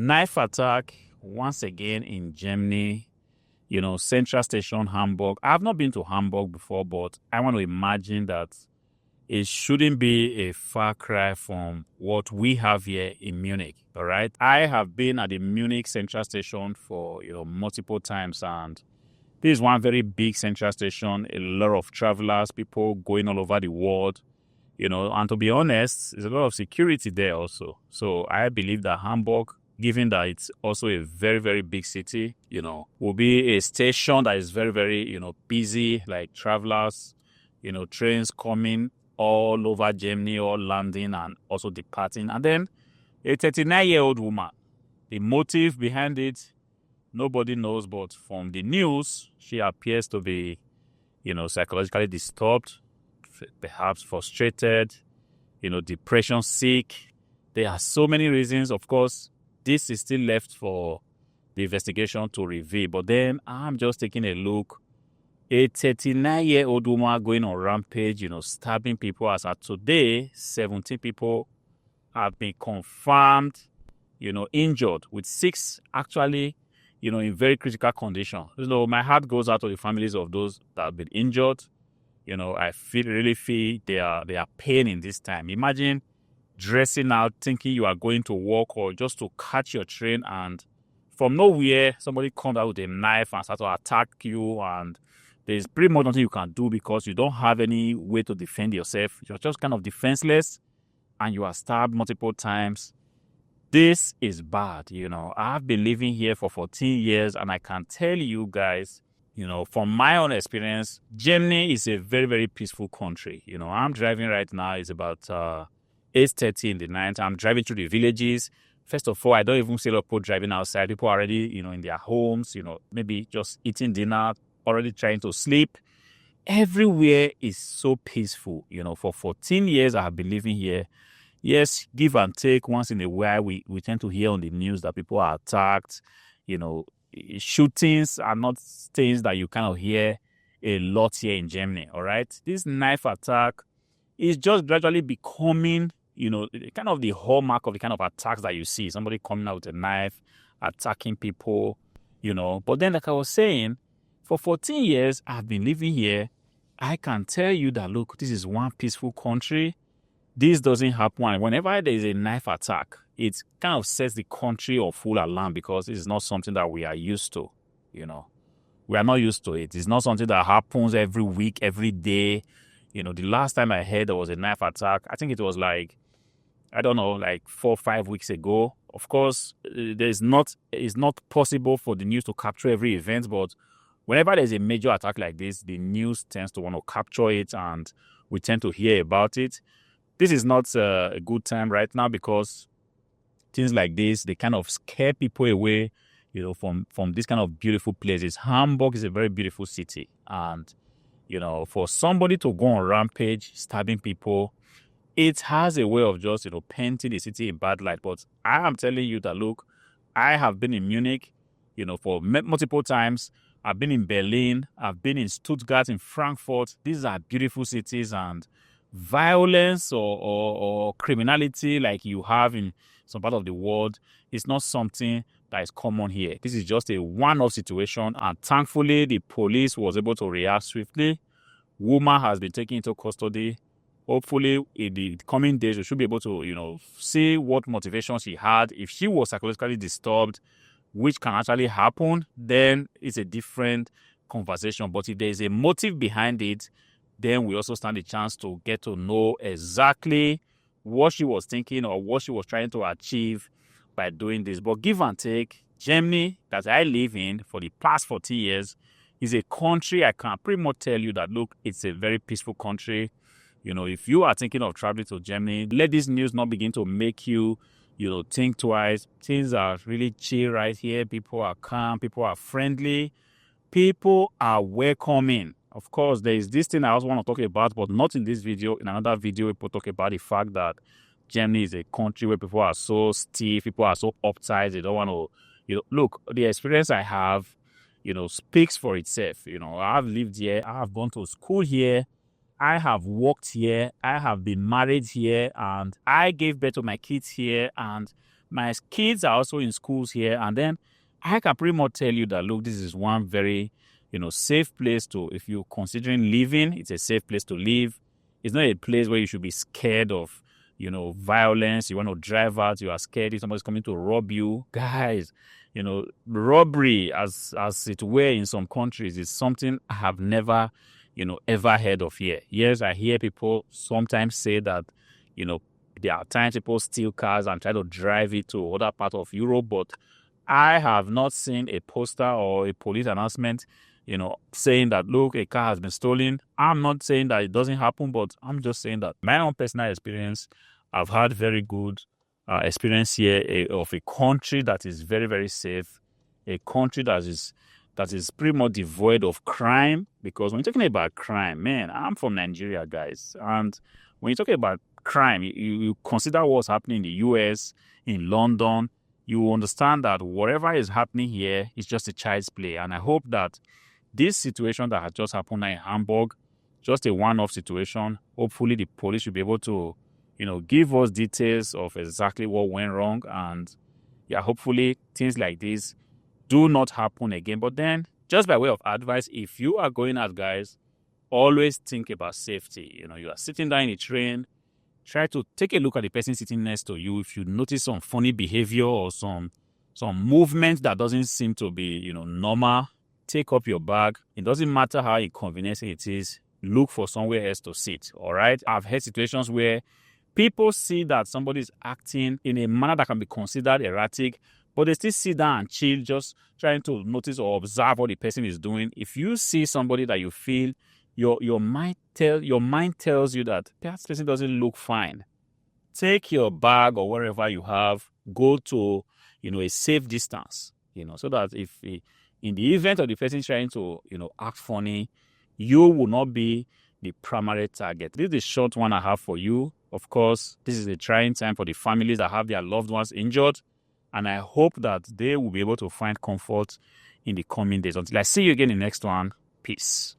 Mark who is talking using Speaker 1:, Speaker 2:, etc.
Speaker 1: Knife attack once again in Germany, Central Station, Hamburg. I have not been to Hamburg before, but I want to imagine that it shouldn't be a far cry from what we have here in Munich, all right? I have been at the Munich Central Station for, multiple times, and this is one very big central station, a lot of travelers, people going all over the world, and to be honest, there's a lot of security there also. So I believe that Hamburg, given that it's also a very, very big city, will be a station that is very, very, busy, like travelers, trains coming all over Germany, all landing and also departing. And then a 39-year-old woman, the motive behind it, nobody knows, but from the news, she appears to be, psychologically disturbed, perhaps frustrated, depression sick. There are so many reasons. Of course, this is still left for the investigation to reveal. But then I'm just taking a look. A 39-year-old woman going on rampage, stabbing people. As of today, 17 people have been confirmed, injured, with 6 actually, in very critical condition. My heart goes out to the families of those that have been injured. I really feel they are pain in this time. Imagine dressing out, thinking you are going to work or just to catch your train, and from nowhere, somebody comes out with a knife and starts to attack you, and there's pretty much nothing you can do because you don't have any way to defend yourself. You're just kind of defenseless, and you are stabbed multiple times. This is bad, I've been living here for 14 years, and I can tell you guys, from my own experience, Germany is a very, very peaceful country. I'm driving right now. It's about 8:30 in the night. I'm driving through the villages. First of all, I don't even see a lot of people driving outside. People are already, in their homes, maybe just eating dinner, already trying to sleep. Everywhere is so peaceful. For 14 years, I have been living here. Yes, give and take. Once in a while, we tend to hear on the news that people are attacked. Shootings are not things that you kind of hear a lot here in Germany, all right? This knife attack is just gradually becoming, kind of the hallmark of the kind of attacks that you see. Somebody coming out with a knife, attacking people, But then, like I was saying, for 14 years, I've been living here. I can tell you that, look, this is one peaceful country. This doesn't happen. Whenever there is a knife attack, it kind of sets the country on full alarm because it is not something that we are used to, We are not used to it. It's not something that happens every week, every day. The last time I heard there was a knife attack, I think it was like 4 or 5 weeks ago. Of course, it's not possible for the news to capture every event, but whenever there's a major attack like this, the news tends to want to capture it and we tend to hear about it. This is not a good time right now because things like this, they kind of scare people away, from these kind of beautiful places. Hamburg is a very beautiful city. And, for somebody to go on rampage, stabbing people, it has a way of just, painting the city in bad light. But I am telling you that, look, I have been in Munich, for multiple times. I've been in Berlin. I've been in Stuttgart, in Frankfurt. These are beautiful cities, and violence or criminality like you have in some part of the world is not something that is common here. This is just a one-off situation, and thankfully the police was able to react swiftly. Woman has been taken into custody. Hopefully in the coming days we should be able to see what motivation she had. If she was psychologically disturbed, which can actually happen, then it's a different conversation. But if there is a motive behind it, then we also stand a chance to get to know exactly what she was thinking or what she was trying to achieve by doing this. But give and take, Germany, that I live in for the past 40 years, is a country I can pretty much tell you that, look, it's a very peaceful country. If you are thinking of traveling to Germany, let this news not begin to make you, think twice. Things are really chill right here. People are calm. People are friendly. People are welcoming. Of course, there is this thing I also want to talk about, but not in this video. In another video, people talk about the fact that Germany is a country where people are so stiff, people are so uptight, they don't want to, look, the experience I have, speaks for itself. I've lived here, I have gone to school here, I have worked here, I have been married here, and I gave birth to my kids here, and My kids are also in schools here, and then I can pretty much tell you that, look, this is one very, safe place to, if you're considering living, it's a safe place to live. It's not a place where you should be scared of, violence. You want to drive out, you are scared if somebody's coming to rob you. Guys, robbery, as it were in some countries, is something I have never, ever heard of here. Yes, I hear people sometimes say that, there are times people steal cars and try to drive it to other part of Europe, but I have not seen a poster or a police announcement, saying that, look, a car has been stolen. I'm not saying that it doesn't happen, but I'm just saying that my own personal experience, I've had very good experience here of a country that is very, very safe, a country that is pretty much devoid of crime. Because when you're talking about crime, man, I'm from Nigeria, guys, and when you're talking about crime, you consider what's happening in the US, in London, you understand that whatever is happening here is just a child's play. And I hope that this situation that has just happened in Hamburg, just a one-off situation, hopefully the police will be able to, give us details of exactly what went wrong. And yeah, hopefully things like this do not happen again. But then, just by way of advice, if you are going out, guys, always think about safety. You are sitting down in a train, try to take a look at the person sitting next to you. If you notice some funny behavior or some movement that doesn't seem to be, normal, take up your bag. It doesn't matter how inconvenient it is. Look for somewhere else to sit, all right? I've had situations where people see that somebody is acting in a manner that can be considered erratic, but they still sit down and chill, just trying to notice or observe what the person is doing. If you see somebody that you feel your mind tells you that person doesn't look fine, take your bag or wherever you have, go to a safe distance, so that if in the event of the person trying to act funny, you will not be the primary target. This is the short one I have for you. Of course, this is a trying time for the families that have their loved ones injured, and I hope that they will be able to find comfort in the coming days. Until I see you again in the next one, peace.